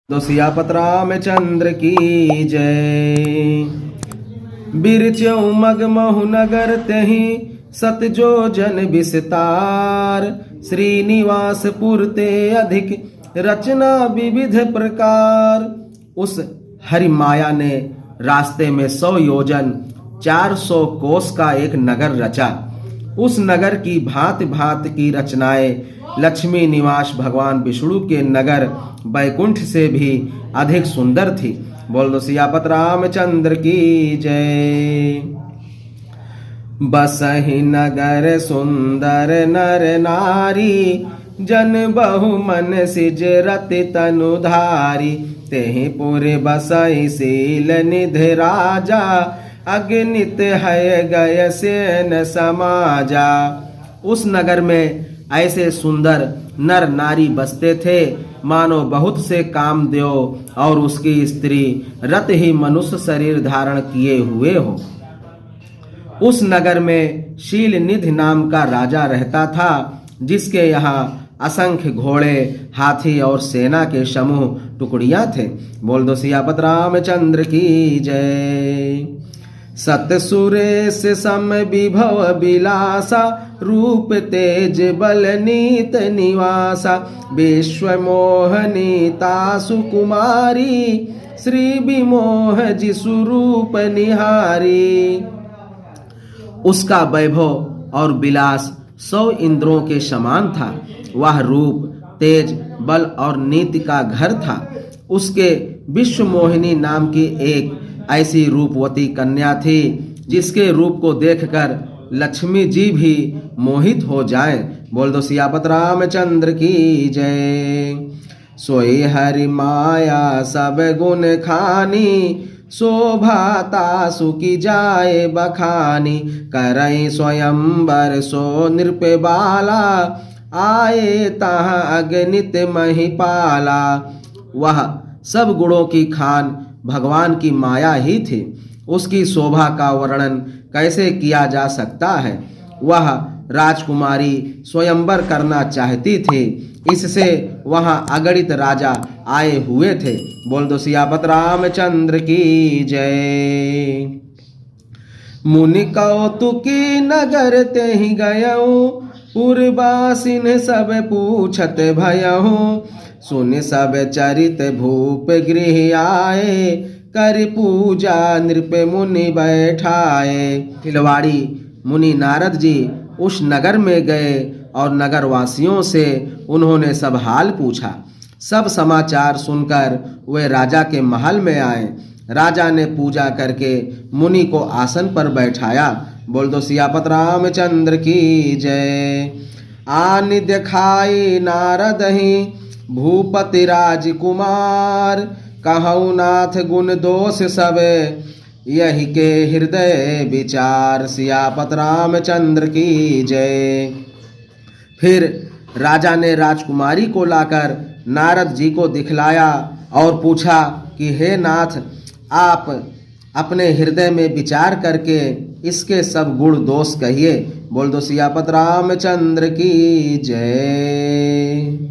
दो सियापत रामचंद्र की जय। बिरचऊ मगमहु नगर तेहि सतजो जन विस्तार। श्रीनिवासपुर ते अधिक रचना विविध प्रकार। उस हरि माया ने रास्ते में 100 योजन 400 कोस का एक नगर रचा। उस नगर की भांति भांति की रचनाएं लक्ष्मी निवास भगवान विष्णु के नगर बैकुंठ से भी अधिक सुंदर थी। बोल दो सियापत रामचंद्र की जय। बसहि नगर सुंदर नर नारी। जन बहु मन सिज रति तनुधारी। तेहि पुर बसई शील निधि राजा। अगणित है गय सेन समाजा। उस नगर में ऐसे सुंदर नर नारी बसते थे मानो बहुत से कामदेव और उसकी स्त्री रत ही मनुष्य शरीर धारण किए हुए हो। उस नगर में शील निधि नाम का राजा रहता था, जिसके यहाँ असंख्य घोड़े हाथी और सेना के समूह टुकड़ियां थे। बोल दो सियापत रामचंद्र की जय। सत सुरेश सम विभव विलासा। रूप तेज बल नीत निवासा। विश्व मोहनीता सुकुमारी। श्री विमोह जिसु रूप निहारी। उसका वैभव और विलास 100 इंद्रों के समान था। वह रूप तेज बल और नीति का घर था। उसके विश्व मोहिनी नाम की एक ऐसी रूपवती कन्या थी, जिसके रूप को देखकर लक्ष्मी जी भी मोहित हो जाएं। बोल दो सियापत रामचंद्र की जय। सोई हरि माया सब गुण खानी। शोभाता सुखी जाए बखानी। करई स्वयंवर सो नृप बाला। आए तहाँ अगणित महिपाला। वह सब गुणों की खान भगवान की माया ही थी। उसकी शोभा का वर्णन कैसे किया जा सकता है। वह राजकुमारी स्वयंवर करना चाहती थी, इससे वहां अगणित राजा आए हुए थे। बोल दो सियापत रामचंद्र की जय। मुनि कौतुकी नगर तेहि गयऊ। पुरवासिन सब पूछत भयहूँ। सुन सब चरित भूप गृह आए। कर पूजा नृप मुनि बैठाए। खिलवाड़ी मुनि नारद जी उस नगर में गए और नगरवासियों से उन्होंने सब हाल पूछा। सब समाचार सुनकर वे राजा के महल में आए। राजा ने पूजा करके मुनि को आसन पर बैठाया। बोल दो सियापत रामचंद्र की जय। आन दिखाई नारद ही भूपति राजकुमार। कहऊ नाथ गुण दोष सब यही के हृदय विचार। सियापत रामचंद्र की जय। फिर राजा ने राजकुमारी को लाकर नारद जी को दिखलाया और पूछा कि हे नाथ, आप अपने हृदय में विचार करके इसके सब गुण दोष कहिए। बोल दो सियापत रामचंद्र की जय।